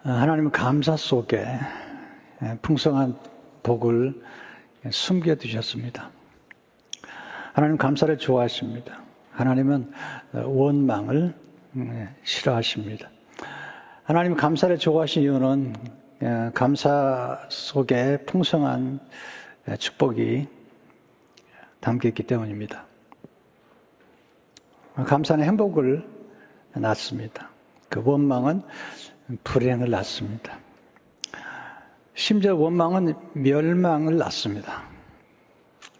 하나님은 감사 속에 풍성한 복을 숨겨두셨습니다. 하나님 감사를 좋아하십니다. 하나님은 원망을 싫어하십니다. 하나님 감사를 좋아하신 이유는 감사 속에 풍성한 축복이 담겨있기 때문입니다. 감사는 행복을 낳습니다. 그 원망은 불행을 낳습니다. 심지어 원망은 멸망을 낳습니다.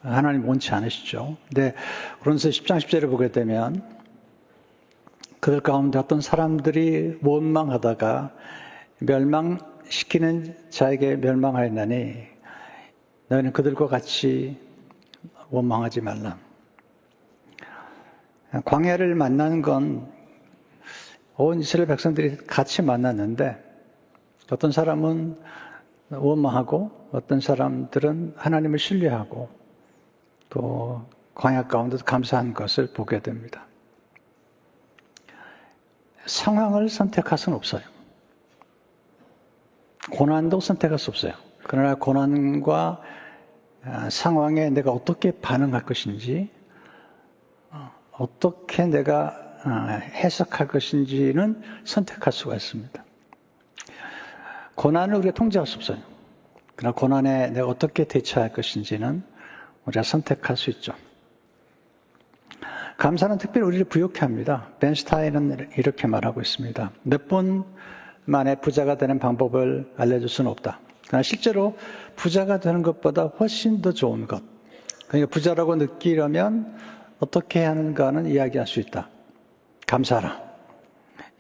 하나님 원치 않으시죠. 근데 고린도서 10장 10절을 보게 되면 그들 가운데 어떤 사람들이 원망하다가 멸망시키는 자에게 멸망하였나니 너희는 그들과 같이 원망하지 말라. 광야를 만나는 건 온 이스라엘 백성들이 같이 만났는데 어떤 사람은 원망하고 어떤 사람들은 하나님을 신뢰하고 또 광야 가운데서 감사한 것을 보게 됩니다. 상황을 선택할 수는 없어요. 고난도 선택할 수 없어요. 그러나 고난과 상황에 내가 어떻게 반응할 것인지, 어떻게 내가 해석할 것인지는 선택할 수가 있습니다. 고난을 우리가 통제할 수 없어요. 그러나 고난에 내가 어떻게 대처할 것인지는 우리가 선택할 수 있죠. 감사는 특별히 우리를 부욕해 합니다. 벤 스타인은 이렇게 말하고 있습니다. 몇 분 만에 부자가 되는 방법을 알려줄 수는 없다. 그러나 실제로 부자가 되는 것보다 훨씬 더 좋은 것. 그러니까 부자라고 느끼려면 어떻게 하는가는 이야기할 수 있다. 감사하라.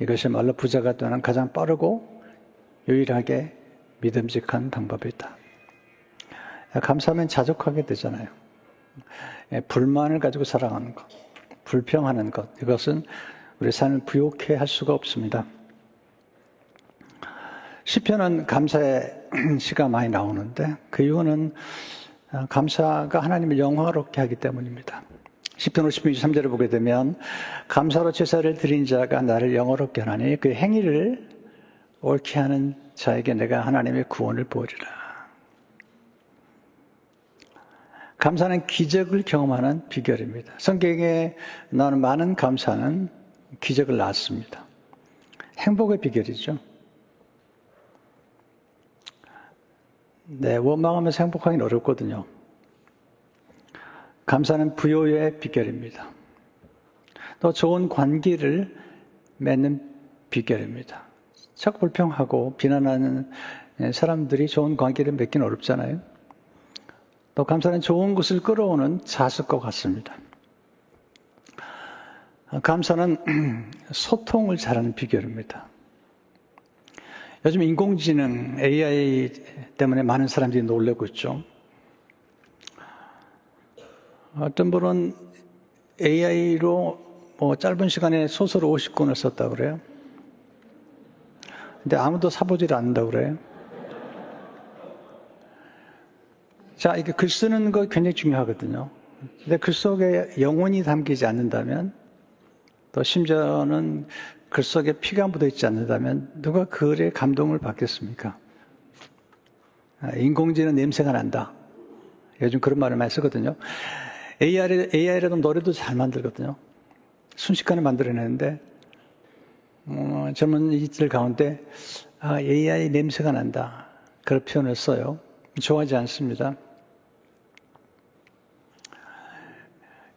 이것이 말로 부자가 되는 가장 빠르고 유일하게 믿음직한 방법이다. 감사하면 자족하게 되잖아요. 불만을 가지고 살아가는 것, 불평하는 것, 이것은 우리 삶을 부욕해 할 수가 없습니다. 시편은 감사의 시가 많이 나오는데 그 이유는 감사가 하나님을 영화롭게 하기 때문입니다. 시편 50편 23절을 보게 되면 감사로 제사를 드린 자가 나를 영화롭게 하나니 그 행위를 옳게 하는 자에게 내가 하나님의 구원을 보이리라. 감사는 기적을 경험하는 비결입니다. 성경에 나오는 많은 감사는 기적을 낳습니다. 행복의 비결이죠. 네, 원망하면서 행복하기는 어렵거든요. 감사는 부요의 비결입니다. 또 좋은 관계를 맺는 비결입니다. 자꾸 불평하고 비난하는 사람들이 좋은 관계를 맺기는 어렵잖아요. 또 감사는 좋은 것을 끌어오는 자석과 같습니다. 감사는 소통을 잘하는 비결입니다. 요즘 인공지능, AI 때문에 많은 사람들이 놀라고 있죠. 어떤 분은 AI로 짧은 시간에 소설 50권을 썼다고 그래요. 근데 아무도 사보질 않는다고 그래요. 자, 이게 글 쓰는 거 굉장히 중요하거든요. 근데 글 속에 영혼이 담기지 않는다면, 또 심지어는 글 속에 피가 묻어 있지 않는다면 누가 글에 감동을 받겠습니까? 인공지능 냄새가 난다. 요즘 그런 말을 많이 쓰거든요. AI라도 노래도 잘 만들거든요. 순식간에 만들어내는데 젊은이들 가운데 AI 냄새가 난다. 그런 표현을 써요. 좋아하지 않습니다.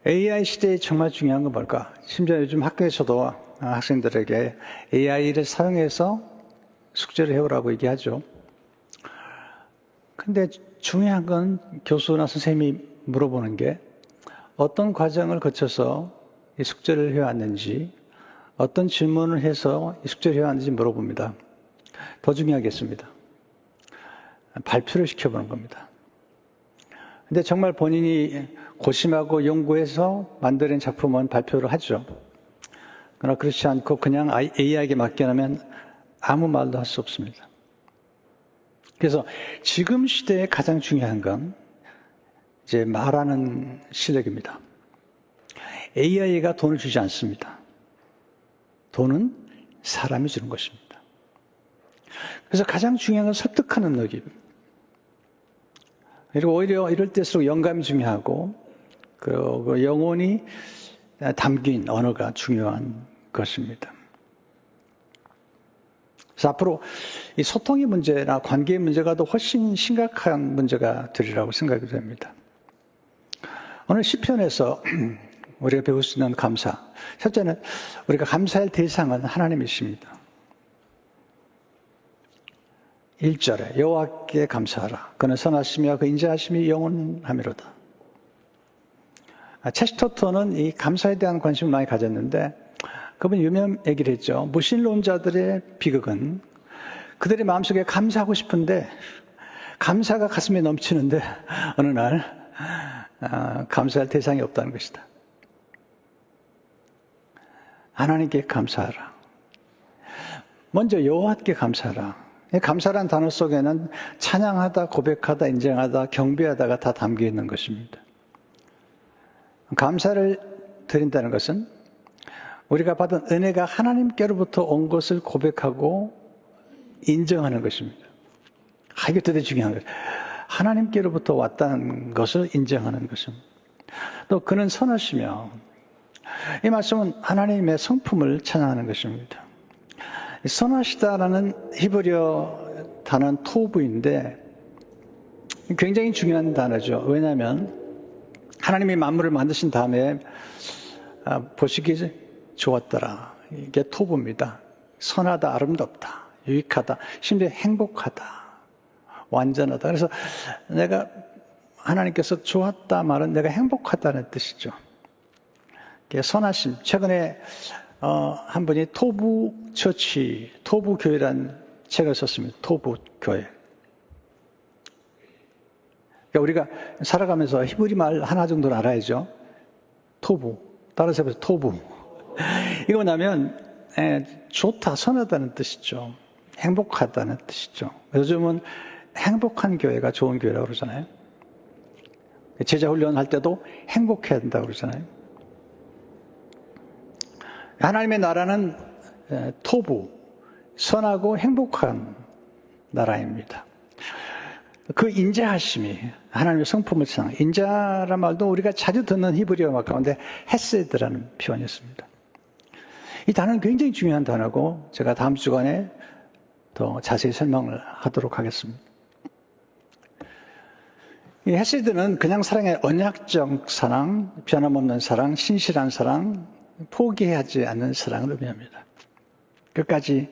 AI 시대에 정말 중요한 건 뭘까? 심지어 요즘 학교에서도 학생들에게 AI를 사용해서 숙제를 해오라고 얘기하죠. 근데 중요한 건 교수나 선생님이 물어보는 게 어떤 과정을 거쳐서 이 숙제를 해왔는지, 어떤 질문을 해서 이 숙제를 해왔는지 물어봅니다. 더 중요하겠습니다. 발표를 시켜보는 겁니다. 근데 정말 본인이 고심하고 연구해서 만드는 작품은 발표를 하죠. 그러나 그렇지 않고 그냥 AI에게 맡겨놓으면 아무 말도 할 수 없습니다. 그래서 지금 시대에 가장 중요한 건 이제 말하는 실력입니다. AI가 돈을 주지 않습니다. 돈은 사람이 주는 것입니다. 그래서 가장 중요한 건 설득하는 느낌. 그리고 오히려 이럴 때일수록 영감이 중요하고, 그리고 영혼이 담긴 언어가 중요한 것입니다. 그래서 앞으로 이 소통의 문제나 관계의 문제가 더 훨씬 심각한 문제가 되리라고 생각이 됩니다. 오늘 시편에서 우리가 배울 수 있는 감사. 첫째는 우리가 감사할 대상은 하나님이십니다. 1절에 여호와께 감사하라. 그는 선하시며 그 인자하심이 영원하미로다. 체스터턴은 이 감사에 대한 관심을 많이 가졌는데 그분이 유명한 얘기를 했죠. 무신론자들의 비극은 그들의 마음속에 감사하고 싶은데 감사가 가슴에 넘치는데 어느 날 감사할 대상이 없다는 것이다. 하나님께 감사하라. 먼저 여호와께 감사하라. 감사란 단어 속에는 찬양하다, 고백하다, 인정하다, 경배하다가 다 담겨 있는 것입니다. 감사를 드린다는 것은 우리가 받은 은혜가 하나님께로부터 온 것을 고백하고 인정하는 것입니다. 이게 되게 중요한 거예요. 하나님께로부터 왔다는 것을 인정하는 것입니다. 또 그는 선하시며, 이 말씀은 하나님의 성품을 찬양하는 것입니다. 선하시다라는 히브리어 단어는 토부인데 굉장히 중요한 단어죠. 왜냐하면 하나님이 만물을 만드신 다음에 보시기 좋았더라. 이게 토부입니다. 선하다, 아름답다, 유익하다, 심지어 행복하다, 완전하다. 그래서 내가 하나님께서 좋았다 말은 내가 행복하다는 뜻이죠. 선하심. 최근에 한 분이 토부 처치, 토부 교회라는 책을 썼습니다. 토부 교회. 그러니까 우리가 살아가면서 히브리 말 하나 정도는 알아야죠. 토부. 따라서 해보세요. 토부. 이거 나면 좋다, 선하다는 뜻이죠. 행복하다는 뜻이죠. 요즘은 행복한 교회가 좋은 교회라고 그러잖아요. 제자 훈련할 때도 행복해야 된다고 그러잖아요. 하나님의 나라는 토부, 선하고 행복한 나라입니다. 그 인자하심이 하나님의 성품을 찬양. 인자란 말도 우리가 자주 듣는 히브리어 말 가운데 헤세드라는 표현이었습니다. 이 단어는 굉장히 중요한 단어고 제가 다음 주간에 더 자세히 설명을 하도록 하겠습니다. 이 헤세드는 그냥 사랑의 언약적 사랑, 변함없는 사랑, 신실한 사랑, 포기하지 않는 사랑을 의미합니다. 끝까지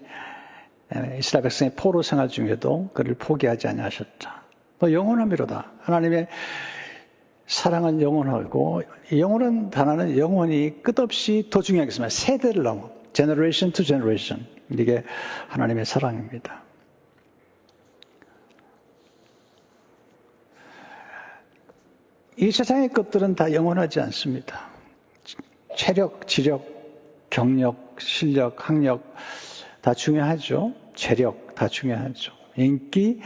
이스라엘 백성의 포로 생활 중에도 그를 포기하지 아니하셨다. 또 영원함이로다. 하나님의 사랑은 영원하고 영원한 단어는 영원히 끝없이 더 중요하겠습니다. 세대를 넘어 generation to generation. 이게 하나님의 사랑입니다. 이 세상의 것들은 다 영원하지 않습니다. 체력, 지력, 경력, 실력, 학력 다 중요하죠. 재력 다 중요하죠. 인기,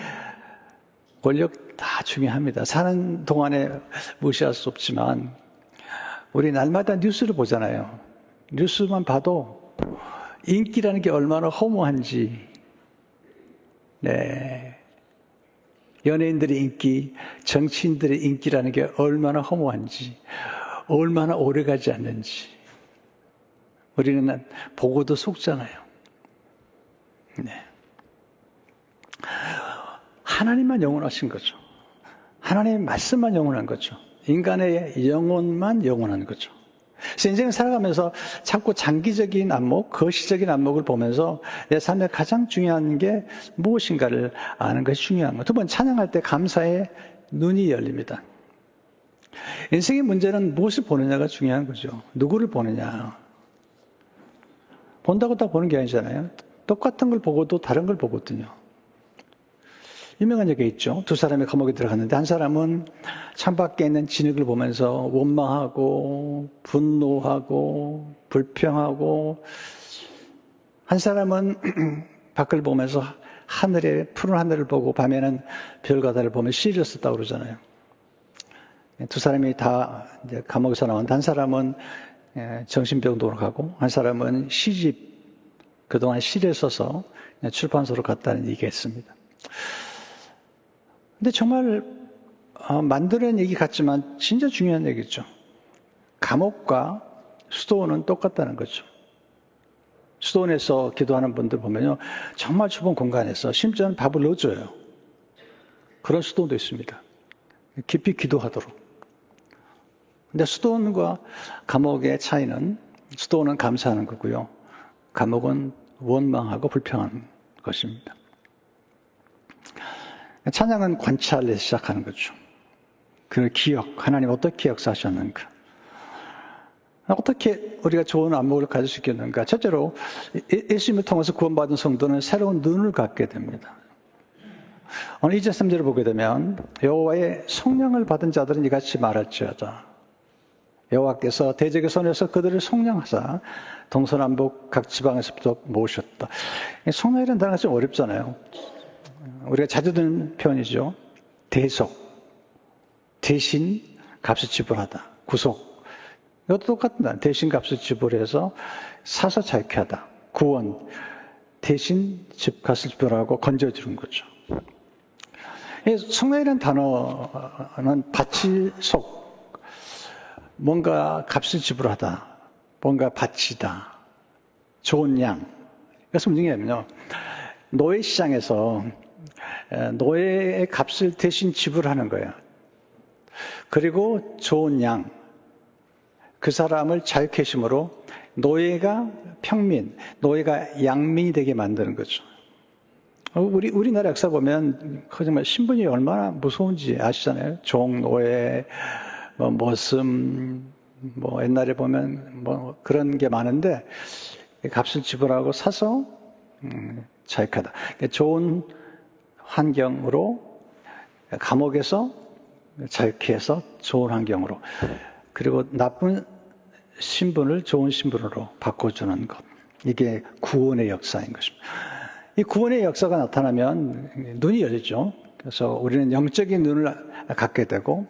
권력 다 중요합니다. 사는 동안에 무시할 수 없지만 우리 날마다 뉴스를 보잖아요. 뉴스만 봐도 인기라는 게 얼마나 허무한지, 연예인들의 인기, 정치인들의 인기라는 게 얼마나 허무한지, 얼마나 오래가지 않는지 우리는 보고도 속잖아요. 하나님만 영원하신 거죠. 하나님의 말씀만 영원한 거죠. 인간의 영혼만 영원한 거죠. 그래서 인생을 살아가면서 자꾸 장기적인 안목, 거시적인 안목을 보면서 내 삶에 가장 중요한 게 무엇인가를 아는 것이 중요한 거예요. 두 번 찬양할 때 감사의 눈이 열립니다. 인생의 문제는 무엇을 보느냐가 중요한 거죠. 누구를 보느냐. 본다고 다 보는 게 아니잖아요. 똑같은 걸 보고도 다른 걸 보거든요. 유명한 얘기 있죠. 두 사람이 감옥에 들어갔는데 한 사람은 창밖에 있는 진흙을 보면서 원망하고 분노하고 불평하고, 한 사람은 밖을 보면서 푸른 하늘을 보고 밤에는 별과다를 보며 시를 썼다고 그러잖아요. 두 사람이 다 이제 감옥에서 나왔는데 한 사람은 정신병동으로 가고 한 사람은 시집 그동안 시를 써서 출판소로 갔다는 얘기가 있습니다. 근데 정말 만드는 얘기 같지만 진짜 중요한 얘기죠. 감옥과 수도원은 똑같다는 거죠. 수도원에서 기도하는 분들 보면요, 정말 좁은 공간에서 심지어는 밥을 넣어줘요. 그런 수도원도 있습니다. 깊이 기도하도록. 근데 수도원과 감옥의 차이는, 수도원은 감사하는 거고요, 감옥은 원망하고 불평하는 것입니다. 찬양은 관찰에서 시작하는 거죠. 그 기억, 하나님 어떻게 역사하셨는가, 어떻게 우리가 좋은 안목을 가질 수 있겠는가. 첫째로 예수님을 통해서 구원받은 성도는 새로운 눈을 갖게 됩니다. 오늘 2절 3절을 보게 되면 여호와의 성령을 받은 자들은 이같이 말할지어다. 여호와께서 대적의 손에서 그들을 속량하사 동서남북 각 지방에서부터 모으셨다. 속량이라는 단어가 좀 어렵잖아요. 우리가 자주 듣는 표현이죠. 대속, 대신 값을 지불하다, 구속. 이것도 똑같은 단어. 대신 값을 지불해서 사서 자유케 하다. 구원, 대신 값을 지불하고 건져주는 거죠. 속량이라는 단어는 밭이 속, 뭔가 값을 지불하다, 뭔가 바치다, 좋은 양. 그래서 문제냐면요, 노예 시장에서 노예의 값을 대신 지불하는 거예요. 그리고 좋은 양, 그 사람을 자유케 하심으로 노예가 평민, 노예가 양민이 되게 만드는 거죠. 우리나라 역사 보면 정말 신분이 얼마나 무서운지 아시잖아요. 종, 노예, 머슴, 옛날에 보면 그런 게 많은데, 값을 지불하고 사서 자유하다. 좋은 환경으로, 감옥에서 자유케 해서 좋은 환경으로, 그리고 나쁜 신분을 좋은 신분으로 바꿔주는 것. 이게 구원의 역사인 것입니다. 이 구원의 역사가 나타나면 눈이 열리죠. 그래서 우리는 영적인 눈을 갖게 되고,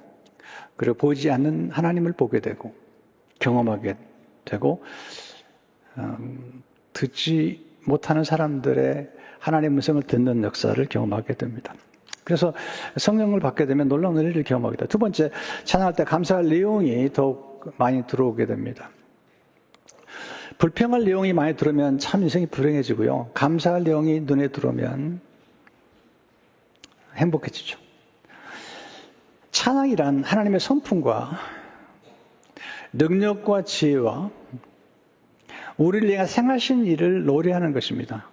그리고 보이지 않는 하나님을 보게 되고, 경험하게 되고, 듣지 못하는 사람들의 하나님의 음성을 듣는 역사를 경험하게 됩니다. 그래서 성령을 받게 되면 놀라운 은혜를 경험하게 됩니다. 두 번째, 찬양할 때 감사할 내용이 더욱 많이 들어오게 됩니다. 불평할 내용이 많이 들어오면 참 인생이 불행해지고요. 감사할 내용이 눈에 들어오면 행복해지죠. 찬양이란 하나님의 성품과 능력과 지혜와 우리를 위해 행하신 일을 노래하는 것입니다.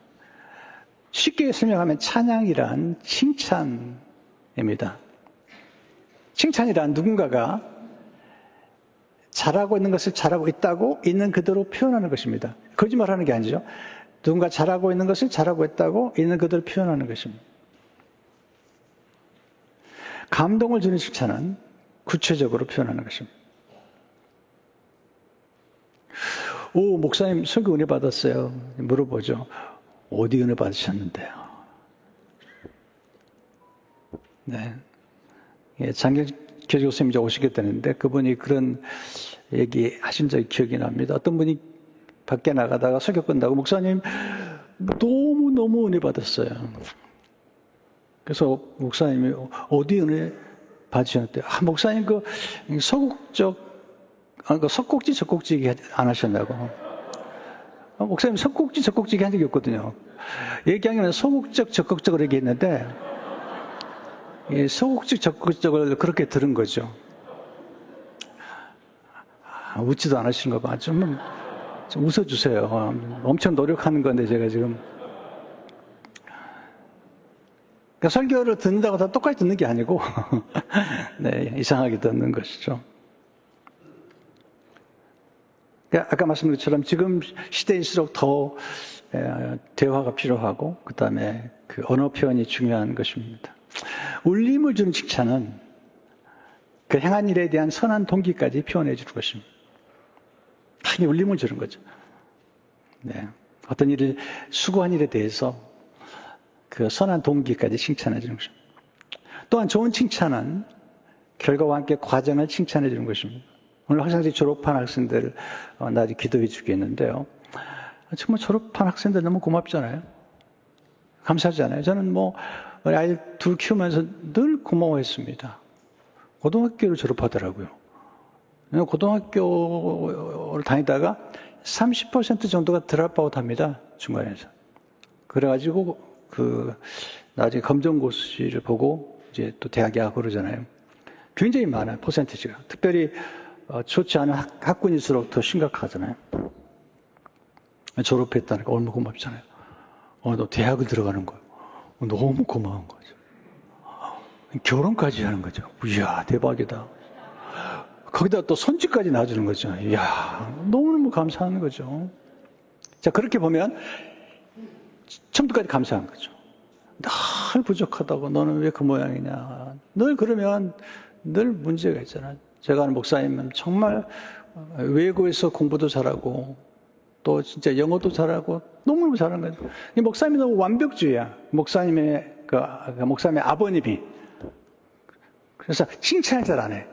쉽게 설명하면 찬양이란 칭찬입니다. 칭찬이란 누군가가 잘하고 있는 것을 잘하고 있다고 있는 그대로 표현하는 것입니다. 거짓말하는 게 아니죠. 누군가 잘하고 있는 것을 잘하고 있다고 있는 그대로 표현하는 것입니다. 감동을 주는 칭찬은 구체적으로 표현하는 것입니다. 오, 목사님 설교 은혜 받았어요. 물어보죠. 어디 은혜 받으셨는데요? 네. 장경철 교수님 이제 오시겠다는데 그분이 그런 얘기 하신 적이 기억이 납니다. 어떤 분이 밖에 나가다가 설교 끝나고 목사님 너무 은혜 받았어요. 그래서 목사님이 어디 은혜 받으셨는데 목사님 그 석곡지 적곡지 얘기 안 하셨나고. 목사님 석곡지 적곡지 얘기 한 적이 없거든요. 얘기하기는 소극적 적극적으로 얘기했는데 소극적 적극적을 그렇게 들은 거죠. 웃지도 않으시는 거 봐. 좀 웃어주세요. 엄청 노력하는 건데 제가 지금. 그러니까 설교를 듣는다고 다 똑같이 듣는 게 아니고 네, 이상하게 듣는 것이죠. 그러니까 아까 말씀드린 것처럼 지금 시대일수록 더 대화가 필요하고 그 다음에 그 언어 표현이 중요한 것입니다. 울림을 주는 칭찬은 그 행한 일에 대한 선한 동기까지 표현해 주는 것입니다. 당연히 울림을 주는 거죠. 네. 어떤 일을 수고한 일에 대해서 그 선한 동기까지 칭찬해 주는 것입니다. 또한 좋은 칭찬은 결과와 함께 과정을 칭찬해 주는 것입니다. 오늘 학생들이 졸업한 학생들 나중에 기도해 주겠는데요. 정말 졸업한 학생들 너무 고맙잖아요. 감사하잖아요. 저는 우리 아이들 둘 키우면서 늘 고마워했습니다. 고등학교를 졸업하더라고요. 고등학교를 다니다가 30% 정도가 드랍아웃 합니다. 중간에서. 그래가지고 나중에 검정고시를 보고 이제 또 대학에 가고 그러잖아요. 굉장히 많아요. 퍼센티지가. 특별히 좋지 않은 학군일수록 더 심각하잖아요. 졸업했다니까 얼마나 고맙잖아요. 너 대학을 들어가는 거예요. 너무 고마운 거죠. 결혼까지 하는 거죠. 이야, 대박이다. 거기다 또 손짓까지 놔주는 거죠. 이야, 너무너무 감사한 거죠. 자, 그렇게 보면 처음부터까지 감사한 거죠. 늘 부족하다고 너는 왜 그 모양이냐. 늘 그러면 늘 문제가 있잖아요. 제가 아는 목사님은 정말 외국에서 공부도 잘하고 또 진짜 영어도 잘하고 너무너무 잘하는 거예요. 이 목사님이 너무 완벽주의야. 목사님의 아버님이. 그래서 칭찬을 잘 안 해.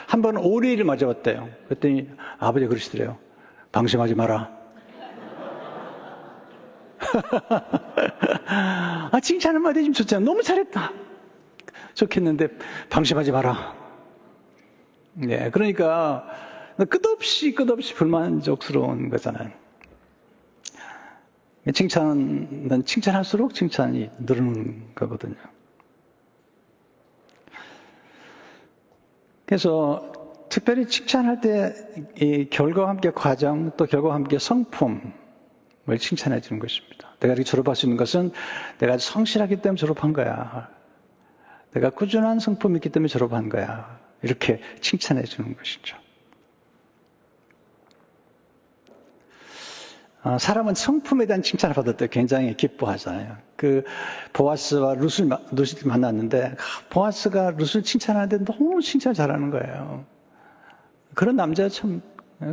한 번 오리를 맞아봤대요. 그랬더니 아버지가 그러시더래요. 방심하지 마라. 칭찬 한마디 해주면 좋잖아. 너무 잘했다. 좋겠는데 방심하지 마라. 네, 그러니까 끝없이 불만족스러운 거잖아요. 칭찬은 칭찬할수록 칭찬이 늘는 거거든요. 그래서 특별히 칭찬할 때 이 결과와 함께 과정, 또 결과와 함께 성품을 칭찬해 주는 것입니다. 내가 이렇게 졸업할 수 있는 것은 내가 성실하기 때문에 졸업한 거야. 내가 꾸준한 성품이 있기 때문에 졸업한 거야. 이렇게 칭찬해 주는 것이죠. 사람은 성품에 대한 칭찬을 받을 때 굉장히 기뻐하잖아요. 보아스와 룻을 만났는데 보아스가 룻을 칭찬하는데 너무 칭찬 잘하는 거예요. 그런 남자 참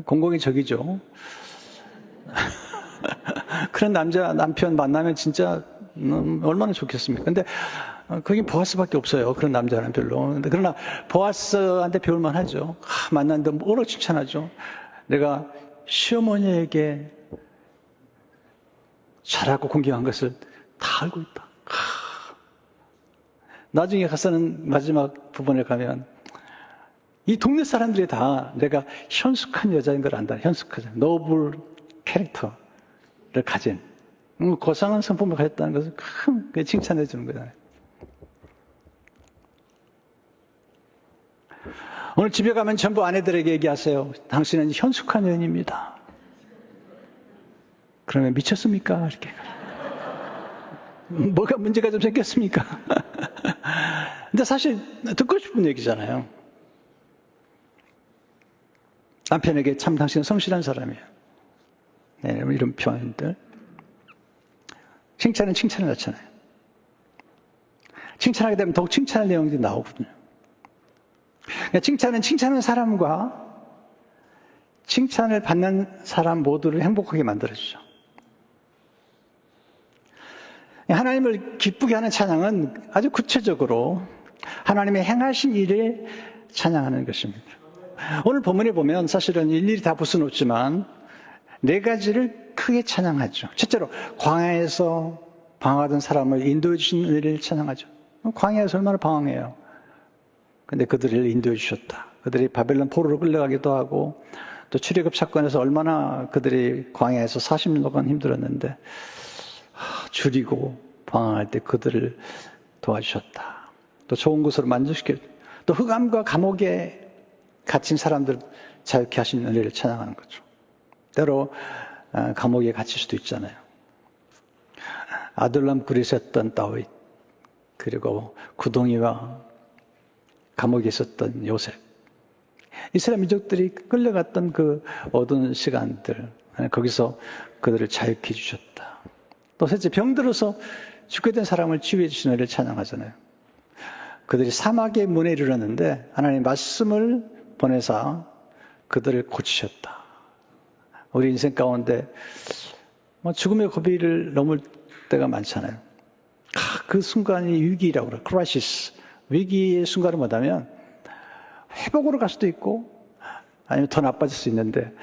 공공의 적이죠. 그런 남편 만나면 진짜 얼마나 좋겠습니까? 근데 거기 보아스밖에 없어요. 그런 남자는 별로. 그러나 보아스한테 배울만 하죠. 만났는데 뭐로 칭찬하죠. 내가 시어머니에게 잘하고 공경한 것을 다 알고 있다. 나중에 가서는 마지막 부분에 가면 이 동네 사람들이 다 내가 현숙한 여자인 걸 안다. 현숙하죠. 노블 캐릭터를 가진 고상한 성품을 가졌다는 것을 큰 칭찬해 주는 거잖아요. 오늘 집에 가면 전부 아내들에게 얘기하세요. 당신은 현숙한 여인입니다. 그러면 미쳤습니까? 이렇게. 뭐가 문제가 좀 생겼습니까? 근데 사실 듣고 싶은 얘기잖아요. 남편에게 참 당신은 성실한 사람이에요. 네, 이런 표현들. 칭찬은 칭찬을 낳잖아요. 칭찬하게 되면 더욱 칭찬할 내용들이 나오거든요. 그러니까 칭찬은 칭찬하는 사람과 칭찬을 받는 사람 모두를 행복하게 만들어주죠. 하나님을 기쁘게 하는 찬양은 아주 구체적으로 하나님의 행하신 일에 찬양하는 것입니다. 오늘 본문에 보면 사실은 일일이 다 볼 수는 없지만 네 가지를 크게 찬양하죠. 첫째로 광야에서 방황하던 사람을 인도해 주신 은혜를 찬양하죠. 광야에서 얼마나 방황해요. 근데 그들을 인도해 주셨다. 그들이 바벨론 포로로 끌려가기도 하고 또 출애굽 사건에서 얼마나 그들이 광야에서 40년간 힘들었는데 줄이고 방황할 때 그들을 도와주셨다. 또 좋은 곳으로 만족시켜, 또 흑암과 감옥에 갇힌 사람들 자유케 하신 은혜를 찬양하는 거죠. 때로 감옥에 갇힐 수도 있잖아요. 아둘람 굴에 있었던 다윗, 그리고 구덩이와 감옥에 있었던 요셉, 이스라엘 민족들이 끌려갔던 그 어두운 시간들, 거기서 그들을 자유케 해주셨다. 또 셋째, 병들어서 죽게 된 사람을 치유해 주신 은혜를 찬양하잖아요. 그들이 사막의 문에 이르렀는데 하나님 말씀을 보내사 그들을 고치셨다. 우리 인생 가운데 죽음의 고비를 넘을 때가 많잖아요. 그 순간이 위기라고 그래요. 크라이시스. 위기의 순간은 뭐냐면 회복으로 갈 수도 있고 아니면 더 나빠질 수 있는데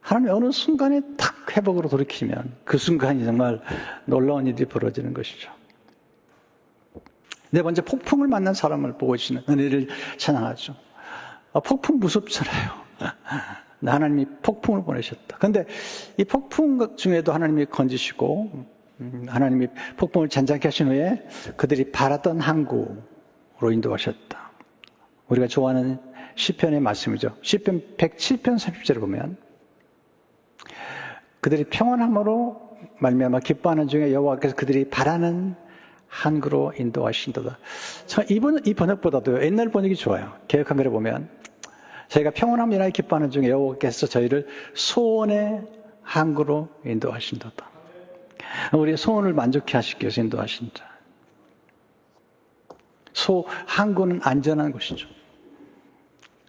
하나님이 어느 순간에 탁 회복으로 돌이키면 그 순간이 정말 놀라운 일이 벌어지는 것이죠. 네 번째, 폭풍을 만난 사람을 보고 주시는 은혜를 찬양하죠. 폭풍 무섭잖아요. 하나님이 폭풍을 보내셨다. 그런데 이 폭풍 중에도 하나님이 건지시고 하나님이 폭풍을 잔잔케 하신 후에 그들이 바랐던 항구로 인도하셨다. 우리가 좋아하는 시편의 말씀이죠. 시편 107편 30절을 보면 그들이 평안함으로 말미암아 기뻐하는 중에 여호와께서 그들이 바라는 항구로 인도하신도다. 이 번역보다도 옛날 번역이 좋아요. 개역한글에 보면 저희가 평안함이나 기뻐하는 중에 여호와께서 저희를 소원의 항구로 인도하신도다. 우리의 소원을 만족해 하시기 위해서 인도하신다. 항구는 안전한 곳이죠.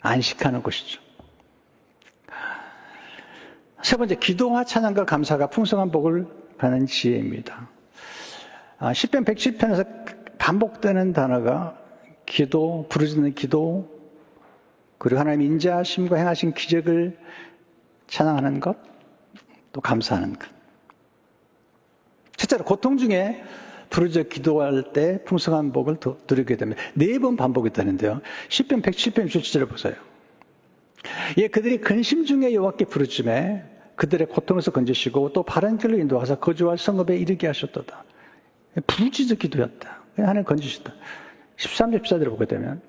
안식하는 곳이죠. 세 번째, 기도와 찬양과 감사가 풍성한 복을 받는 지혜입니다. 시편 110편에서 반복되는 단어가 기도, 부르짖는 기도, 그리고 하나님의 인자하심과 행하신 기적을 찬양하는 것, 또 감사하는 것. 첫째로 고통 중에 부르짖어 기도할 때 풍성한 복을 누리게 됩니다. 4번 반복이 되는데요. 시편 110편 17절을 보세요. 예, 그들이 근심 중에 여호와께 부르짖음에 그들의 고통에서 건지시고 또 바른 길로 인도하사 거주할 성읍에 이르게 하셨도다. 부르짖어 기도였다. 하나님 건지셨다. 13절 14절을 보게 되면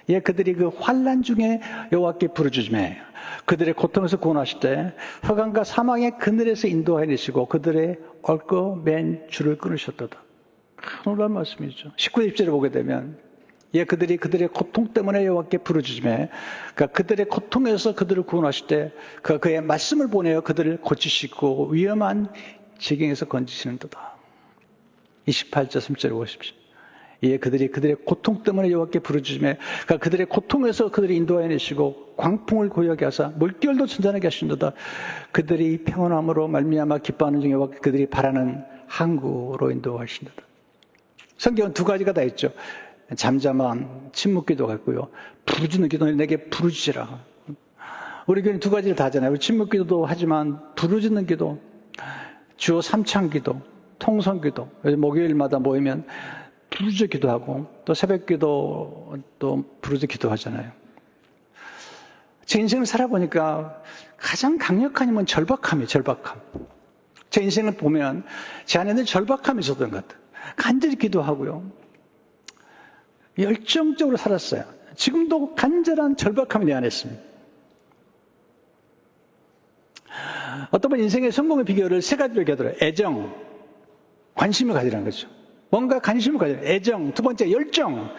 예, 그들이 그 환난 중에 여호와께 부르짖음에 그들의 고통에서 구원하실 때 흑암과 사망의 그늘에서 인도하시고 그들의 얽어 맨 줄을 끊으셨도다. 놀라운 말씀이죠. 19절 20절을 보게 되면 예, 그들이 그들의 고통 때문에 여호와께 부르짖음에 그러니까 그들의 고통에서 그들을 구원하실 때 그의 말씀을 보내어 그들을 고치시고 위험한 지경에서 건지시는도다. 28절 30절을 보십시오. 예, 그들이 그들의 고통 때문에 여호와께 부르짖음에 그러니까 그들의 고통에서 그들을 인도하내시고 광풍을 고요하게 하사 물결도 천천하게 하신도다. 그들이 평안함으로 말미암아 기뻐하는 중에 여호와께 그들이 바라는 항구로 인도하신도다. 성경은 2가지가 다 있죠. 잠잠한 침묵기도가 있고요. 부르짖는 기도는 내게 부르짖으라. 우리 교회는 2가지를 다 하잖아요. 우리 침묵기도도 하지만 부르짖는 기도, 주요 3창기도, 통성기도. 목요일마다 모이면 부르짖어 기도하고 또 새벽기도 또 부르짖어 기도하잖아요. 제 인생을 살아보니까 가장 강력한 힘은 절박함이에요. 절박함. 제 인생을 보면 제 안에는 절박함이 있었던 것 같아요. 간절히 기도하고요. 열정적으로 살았어요. 지금도 간절한 절박함이 내 안에 있습니다. 어떤 분 인생의 성공의 비결을 3가지로 얘기하더라고요. 애정, 관심을 가지라는 거죠. 뭔가 관심을 가져요. 애정, 2번째 열정,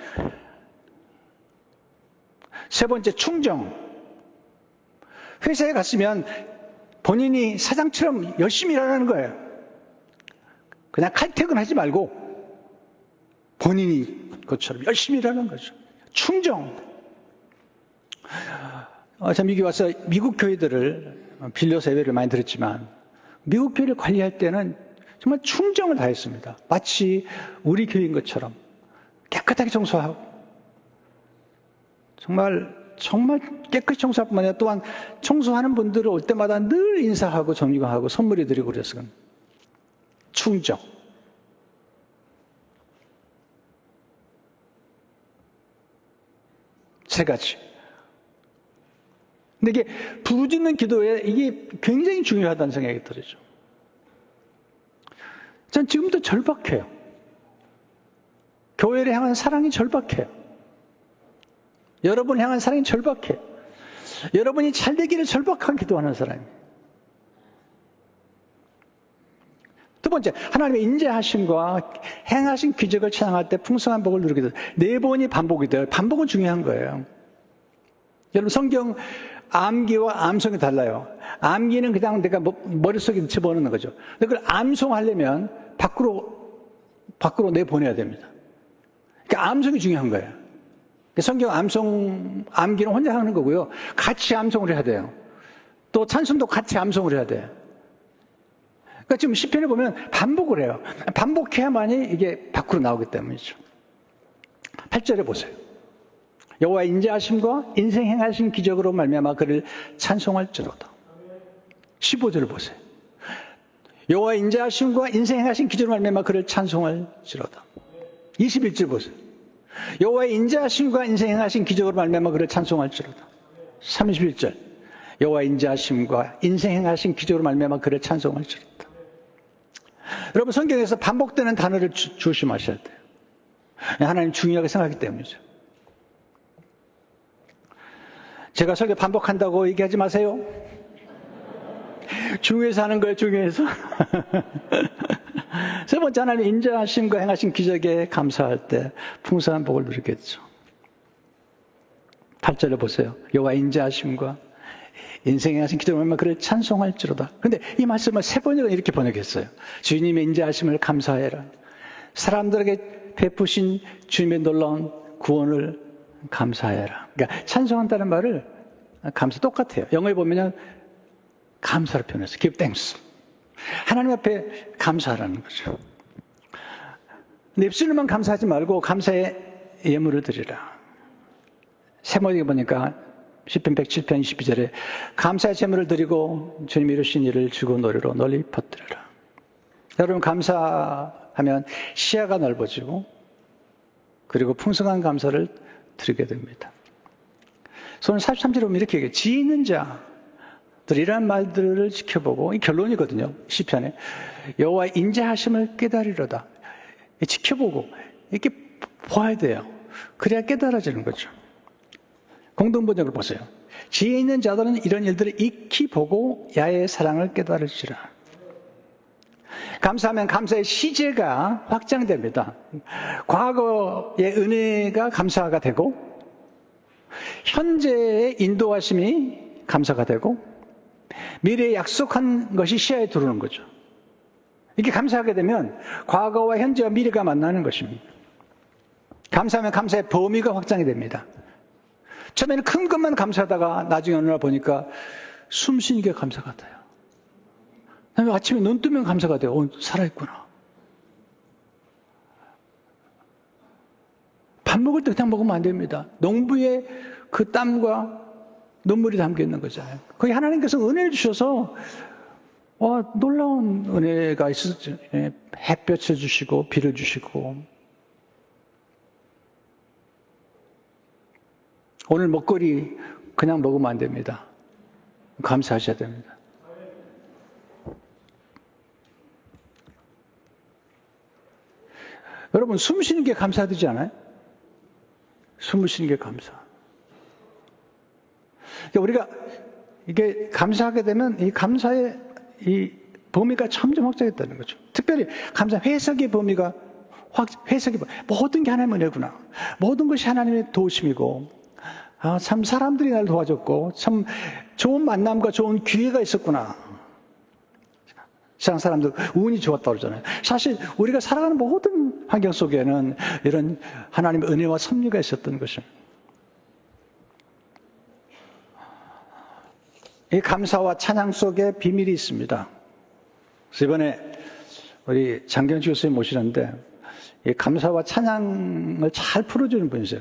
3번째 충정. 회사에 갔으면 본인이 사장처럼 열심히 일하는 거예요. 그냥 칼퇴근하지 말고 본인이 그것처럼 열심히 일하는 거죠. 충정. 제가 미국에 와서 미국 교회들을 빌려서 예배를 많이 들었지만 미국 교회를 관리할 때는 정말 충정을 다했습니다. 마치 우리 교회인 것처럼 깨끗하게 청소하고 정말 깨끗이 청소할 뿐만 아니라 또한 청소하는 분들을 올 때마다 늘 인사하고 정리하고 선물이 드리고 그랬어요. 충정. 세 가지. 근데 이게 부르짖는 기도에 이게 굉장히 중요하다는 생각이 들죠. 전 지금도 절박해요. 교회를 향한 사랑이 절박해요. 여러분을 향한 사랑이 절박해요. 여러분이 잘 되기를 절박하게 기도하는 사람이에요. 2번째, 하나님의 인자하심과 행하신 기적을 찬양할 때 풍성한 복을 누리게 돼요. 4번이 반복이 돼요. 반복은 중요한 거예요. 여러분 성경 암기와 암송이 달라요. 암기는 그냥 내가 머릿속에 집어넣는 거죠. 근데 그걸 암송하려면 밖으로 내보내야 됩니다. 그러니까 암송이 중요한 거예요. 성경 암기는 혼자 하는 거고요. 같이 암송을 해야 돼요. 또 찬송도 같이 암송을 해야 돼요. 그러니까 지금 시편에 보면 반복을 해요. 반복해야만이 이게 밖으로 나오기 때문이죠. 8절에 보세요. 여호와의 인자하심과 인생 행하신 기적으로 말미암아 그를 찬송할지로다. 15절을 보세요. 여호와의 인자하심과 인생 행하신 기적으로 말미암아 그를 찬송할지로다. 21절 보세요. 여호와의 인자하심과 인생 행하신 기적으로 말미암아 그를 찬송할지로다. 31절. 여호와의 인자하심과 인생 행하신 기적으로 말미암아 그를 찬송할지로다. 여러분, 성경에서 반복되는 단어를 조심하셔야 돼요. 하나님 중요하게 생각하기 때문이죠. 제가 설교 반복한다고 얘기하지 마세요. 중요해서 하는 거예요, 중요해서. 세 번째, 하나님 인자하심과 행하신 기적에 감사할 때 풍성한 복을 누리겠죠. 8절을 보세요. 여호와 인자하심과 인생에 행하신 기적을 말미암아 그를 찬송할지로다. 근데 이 말씀을 세 번이나 이렇게 번역했어요. 주님의 인자하심을 감사해라. 사람들에게 베푸신 주님의 놀라운 구원을 감사해라. 그러니까 찬송한다는 말을 감사 똑같아요. 영어에 보면은 감사를 표현했어요. give thanks. 하나님 앞에 감사하라는 거죠. 근데 입술로만 감사하지 말고 감사의 예물을 드리라. 세모에 보니까 시편 107편 22절에 감사의 제물을 드리고 주님이 이루신 일을 주고 노래로 널리 퍼뜨려라. 여러분, 감사하면 시야가 넓어지고 그리고 풍성한 감사를 드리게 됩니다. 오늘 43절에 보면 이렇게 얘기해요. 지혜 있는 자들 이런 말들을 지켜보고, 이 결론이거든요. 시편에 여호와의 인자하심을 깨달으려다. 지켜보고 이렇게 봐야 돼요. 그래야 깨달아지는 거죠. 공동번역을 보세요. 지혜 있는 자들은 이런 일들을 익히 보고 야의 사랑을 깨달을지라. 감사하면 감사의 시제가 확장됩니다. 과거의 은혜가 감사가 되고, 현재의 인도하심이 감사가 되고, 미래에 약속한 것이 시야에 들어오는 거죠. 이렇게 감사하게 되면 과거와 현재와 미래가 만나는 것입니다. 감사하면 감사의 범위가 확장이 됩니다. 처음에는 큰 것만 감사하다가 나중에 어느 날 보니까 숨 쉬는 게 감사 같아요. 아침에 눈 뜨면 감사가 돼요. 살아있구나. 밥 먹을 때 그냥 먹으면 안 됩니다. 농부의 그 땀과 눈물이 담겨 있는 거잖아요. 거기 하나님께서 은혜를 주셔서 놀라운 은혜가 있었죠. 햇볕을 주시고 비를 주시고. 오늘 먹거리 그냥 먹으면 안 됩니다. 감사하셔야 됩니다. 여러분, 숨 쉬는 게 감사되지 않아요? 숨을 쉬는 게 감사. 그러니까 우리가 이게 감사하게 되면 이 감사의 이 범위가 점점 확장했다는 거죠. 특별히 감사 해석의 범위가 모든 게 하나님의 은혜구나. 모든 것이 하나님의 도우심이고, 참 사람들이 날 도와줬고, 참 좋은 만남과 좋은 기회가 있었구나. 세상 사람들 운이 좋았다고 그러잖아요. 사실 우리가 살아가는 모든 환경 속에는 이런 하나님의 은혜와 섭리가 있었던 것입니다. 이 감사와 찬양 속에 비밀이 있습니다. 그래서 이번에 우리 장경주 교수님 모시는데 이 감사와 찬양을 잘 풀어주는 분이세요.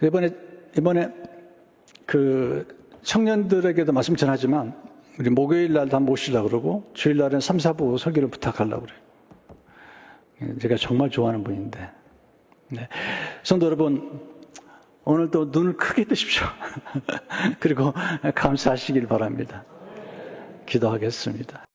이번에 그 청년들에게도 말씀 전하지만 우리 목요일 날도 한번 모시려고 그러고 주일 날은 3, 4부 설교를 부탁하려고 그래요. 제가 정말 좋아하는 분인데. 네. 성도 여러분, 오늘도 눈을 크게 뜨십시오. 그리고 감사하시길 바랍니다. 기도하겠습니다.